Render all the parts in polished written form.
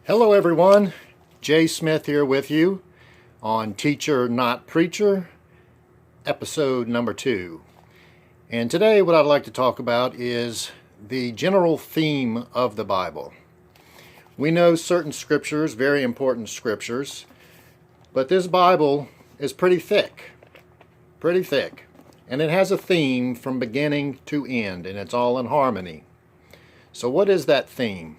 Hello everyone, Jay Smith here with you on Teacher Not Preacher, episode number 2. And today what I'd like to talk about is the general theme of the Bible. We know certain scriptures, very important scriptures, but this Bible is pretty thick, and it has a theme from beginning to end, and it's all in harmony. So what is that theme?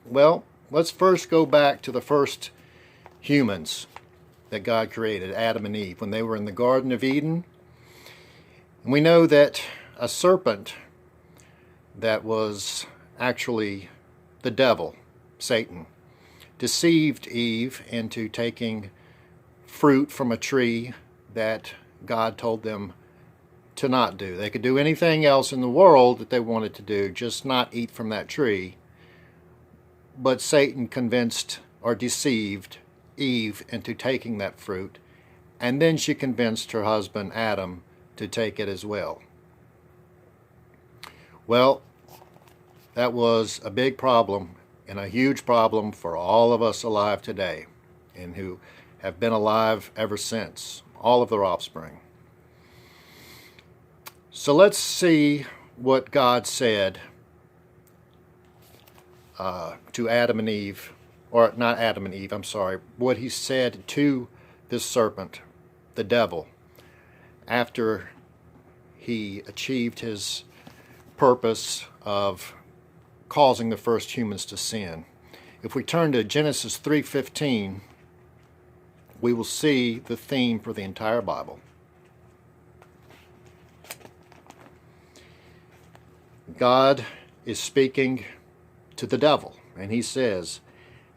Well, let's first go back to the first humans that God created, Adam and Eve, when they were in the Garden of Eden. And we know that a serpent that was actually the devil, Satan, deceived Eve into taking fruit from a tree that God told them to not do. They could do anything else in the world that they wanted to do, just not eat from that tree. But Satan convinced or deceived Eve into taking that fruit, and then she convinced her husband Adam to take it as well. Well, that was a big problem and a huge problem for all of us alive today and who have been alive ever since, all of their offspring. So let's see what God said to Adam and Eve, or not Adam and Eve, I'm sorry, what he said to this serpent, the devil, after he achieved his purpose of causing the first humans to sin. If we turn to Genesis 3:15, we will see the theme for the entire Bible. God is speaking to the devil, and he says,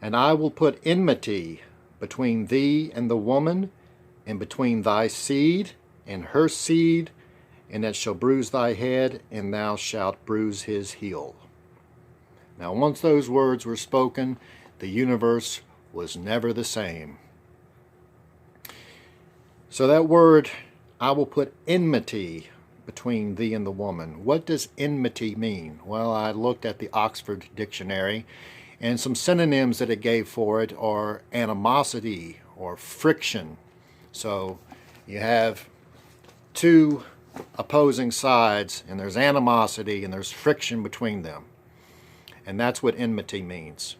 "And I will put enmity between thee and the woman, and between thy seed and her seed, and it shall bruise thy head, and thou shalt bruise his heel." Now, once those words were spoken, the universe was never the same. So that word, "I will put enmity between thee and the woman." What does enmity mean? Well, I looked at the Oxford Dictionary, and some synonyms that it gave for it are animosity or friction. So you have two opposing sides, and there's animosity and there's friction between them. And that's what enmity means.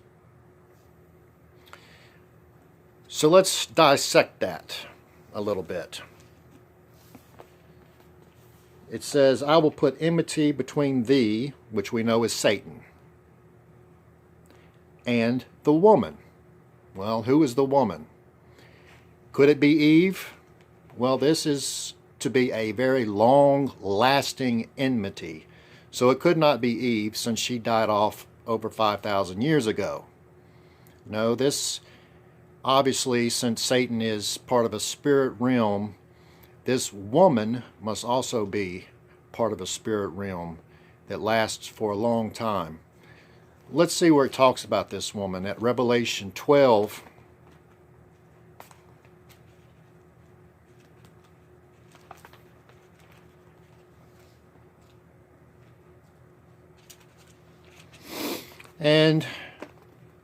So let's dissect that a little bit. It says, "I will put enmity between thee," which we know is Satan, "and the woman." Well, who is the woman? Could it be Eve? Well, this is to be a very long-lasting enmity. So it could not be Eve, since she died off over 5,000 years ago. No, this, obviously, since Satan is part of a spirit realm, this woman must also be part of a spirit realm that lasts for a long time. Let's see where it talks about this woman at Revelation 12. And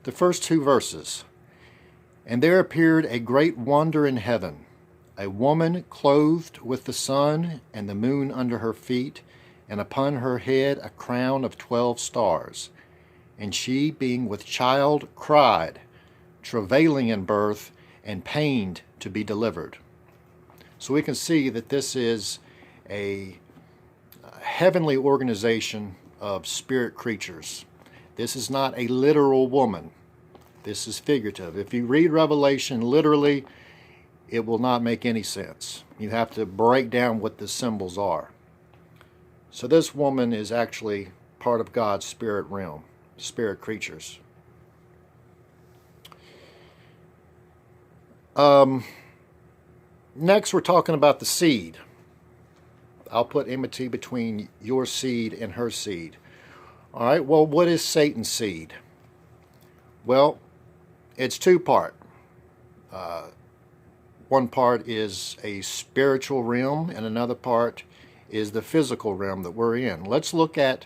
the first 2 verses. "And there appeared a great wonder in heaven, a woman clothed with the sun and the moon under her feet, and upon her head a crown of 12 stars. And she, being with child, cried, travailing in birth, and pained to be delivered." So we can see that this is a heavenly organization of spirit creatures. This is not a literal woman. This is figurative. If you read Revelation literally, it will not make any sense. You have to break down what the symbols are. So this woman is actually part of God's spirit realm, spirit creatures. Next, we're talking about the seed. "I'll put enmity between your seed and her seed." All right, well, what is Satan's seed? Well, it's 2-part. One part is a spiritual realm, and another part is the physical realm that we're in. Let's look at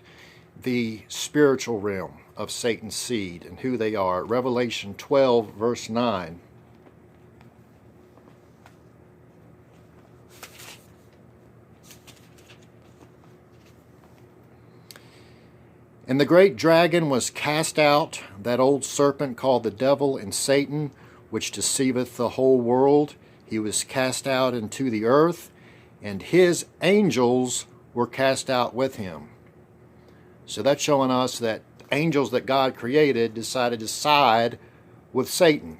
the spiritual realm. of Satan's seed and who they are. Revelation 12, verse 9. And the great dragon was cast out, that old serpent called the devil and Satan, which deceiveth the whole world. He was cast out into the earth, and his angels were cast out with him. So that's showing us that angels that God created decided to side with Satan,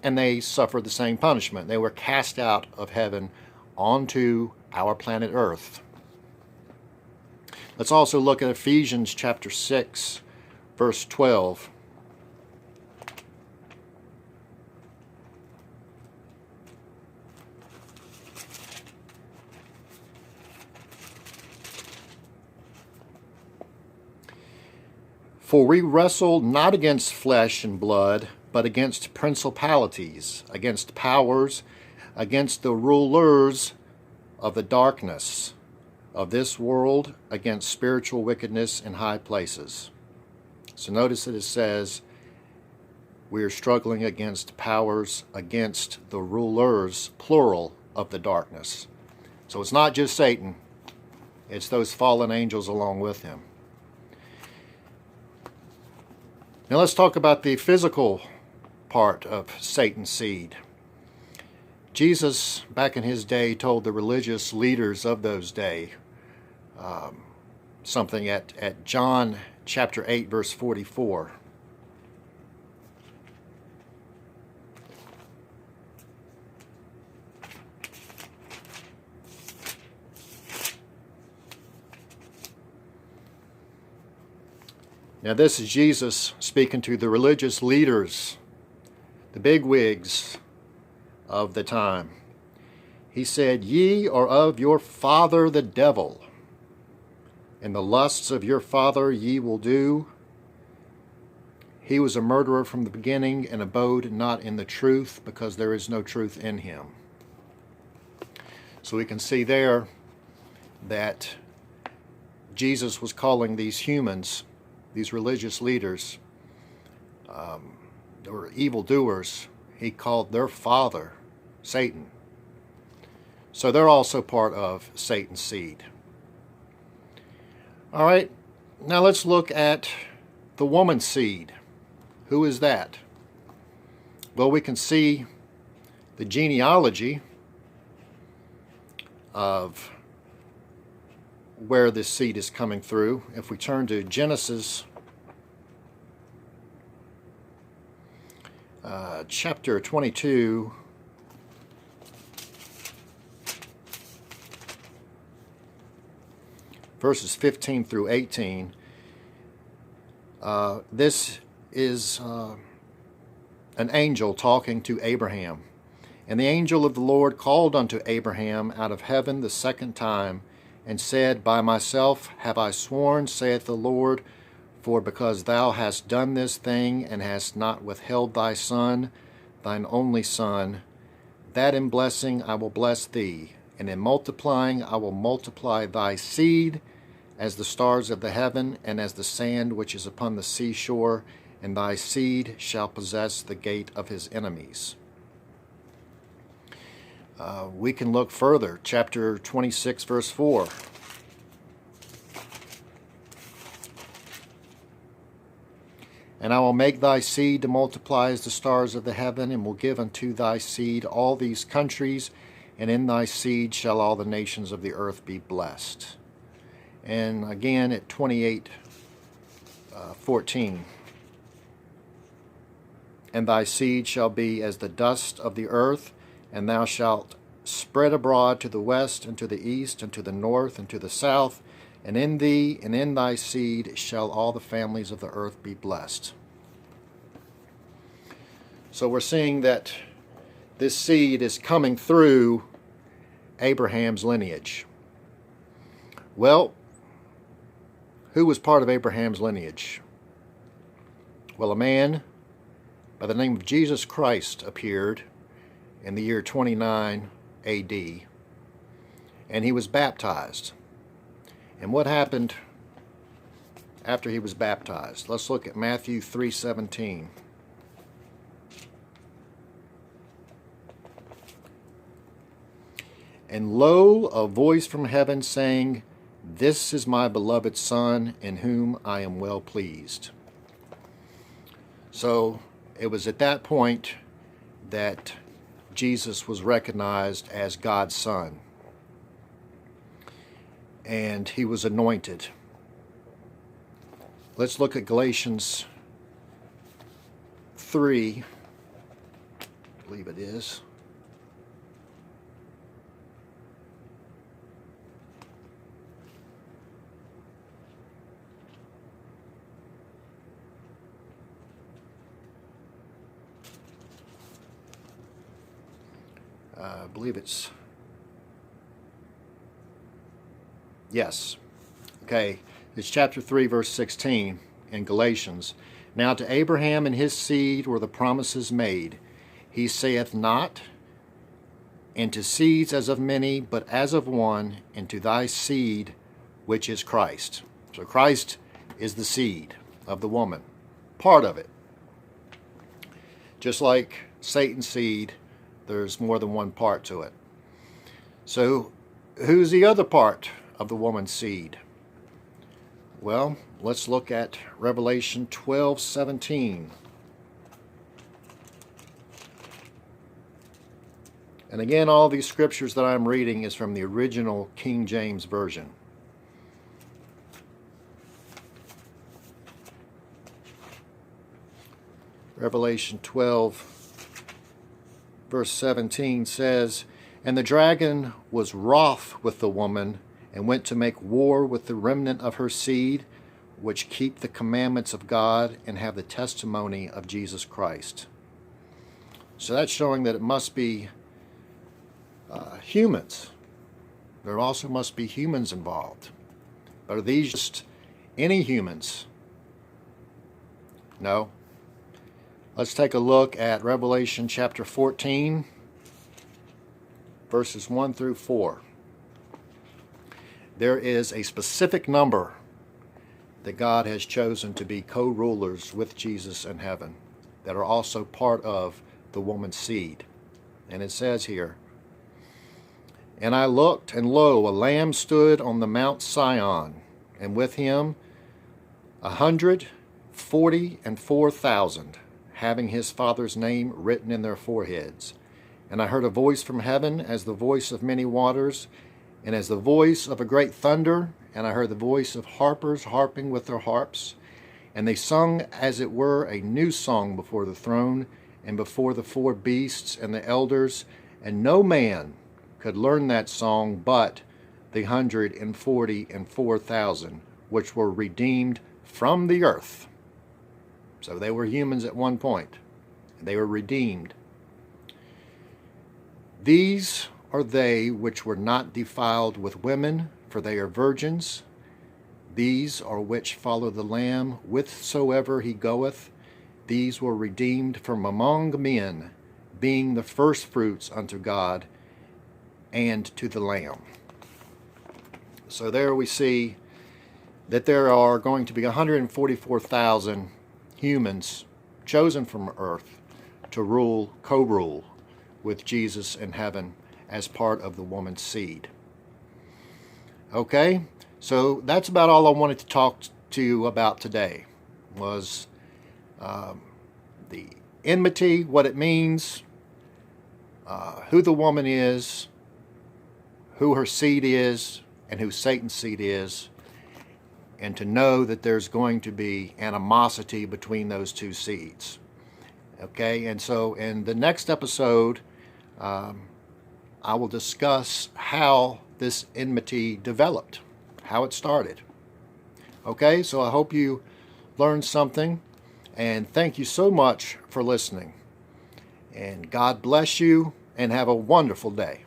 and they suffered the same punishment. They were cast out of heaven onto our planet Earth. Let's also look at Ephesians chapter 6, verse 12. For we wrestle not against flesh and blood, but against principalities, against powers, against the rulers of the darkness of this world, against spiritual wickedness in high places. So notice that it says we are struggling against powers, against the rulers, plural, of the darkness. So it's not just Satan, it's those fallen angels along with him. Now let's talk about the physical part of Satan's seed. Jesus, back in his day, told the religious leaders of those days something at John chapter 8, verse 44. Now this is Jesus speaking to the religious leaders, the bigwigs of the time. He said, "Ye are of your father the devil, and the lusts of your father ye will do. He was a murderer from the beginning and abode not in the truth, because there is no truth in him." So we can see there that Jesus was calling these humans, these religious leaders, they were evildoers. He called their father Satan. So they're also part of Satan's seed. All right, now let's look at the woman's seed. Who is that? Well, we can see the genealogy of where this seed is coming through. If we turn to Genesis chapter 22, verses 15 through 18, this is an angel talking to Abraham. "And the angel of the Lord called unto Abraham out of heaven the second time, and said, By myself have I sworn, saith the Lord, for because thou hast done this thing, and hast not withheld thy son, thine only son, that in blessing I will bless thee, and in multiplying I will multiply thy seed as the stars of the heaven, and as the sand which is upon the seashore, and thy seed shall possess the gate of his enemies." We can look further, chapter 26, verse 4. "And I will make thy seed to multiply as the stars of the heaven, and will give unto thy seed all these countries, and in thy seed shall all the nations of the earth be blessed." And again at 28:14. "And thy seed shall be as the dust of the earth, and thou shalt spread abroad to the west, and to the east, and to the north, and to the south, and in thee and in thy seed shall all the families of the earth be blessed." So we're seeing that this seed is coming through Abraham's lineage. Well, who was part of Abraham's lineage? Well, a man by the name of Jesus Christ appeared in the year 29 AD, and he was baptized. And what happened after he was baptized. Let's look at Matthew 3:17. And lo, a voice from heaven saying, This is my beloved Son, in whom I am well pleased. So it was at that point that Jesus was recognized as God's Son. And he was anointed. Let's look at Galatians 3, I believe it is. I believe it's, yes, okay, it's chapter 3, verse 16 in Galatians. Now to Abraham and his seed were the promises made. He saith not, and to seeds as of many, but as of one, and to thy seed, which is Christ. So Christ is the seed of the woman, part of it. Just like Satan's seed, there's more than one part to it. So who's the other part of the woman's seed? Well, let's look at Revelation 12:17. And again, all these scriptures that I'm reading is from the original King James Version. Revelation 12 verse 17 says, And the dragon was wroth with the woman, and went to make war with the remnant of her seed, which keep the commandments of God and have the testimony of Jesus Christ. So that's showing that it must be humans. There also must be humans involved. But are these just any humans? No. Let's take a look at Revelation chapter 14, verses 1 through 4. There is a specific number that God has chosen to be co-rulers with Jesus in heaven that are also part of the woman's seed. And it says here, And I looked, and lo, a lamb stood on the Mount Sion, and with him 144,000, having his Father's name written in their foreheads. And I heard a voice from heaven as the voice of many waters, and as the voice of a great thunder, and I heard the voice of harpers harping with their harps, and they sung as it were a new song before the throne, and before the four beasts and the elders, and no man could learn that song but the 144,000, which were redeemed from the earth. So they were humans at one point. They were redeemed. These are they which were not defiled with women, for they are virgins. These are which follow the Lamb whithersoever he goeth. These were redeemed from among men, being the firstfruits unto God and to the Lamb. So there we see that there are going to be 144,000 humans chosen from earth to rule, co-rule with Jesus in heaven as part of the woman's seed. Okay, so that's about all I wanted to talk to you about today, was the enmity, what it means, who the woman is, who her seed is, and who Satan's seed is, and to know that there's going to be animosity between those two seeds. Okay, and so in the next episode, I will discuss how this enmity developed, how it started. Okay, so I hope you learned something, and thank you so much for listening. And God bless you, and have a wonderful day.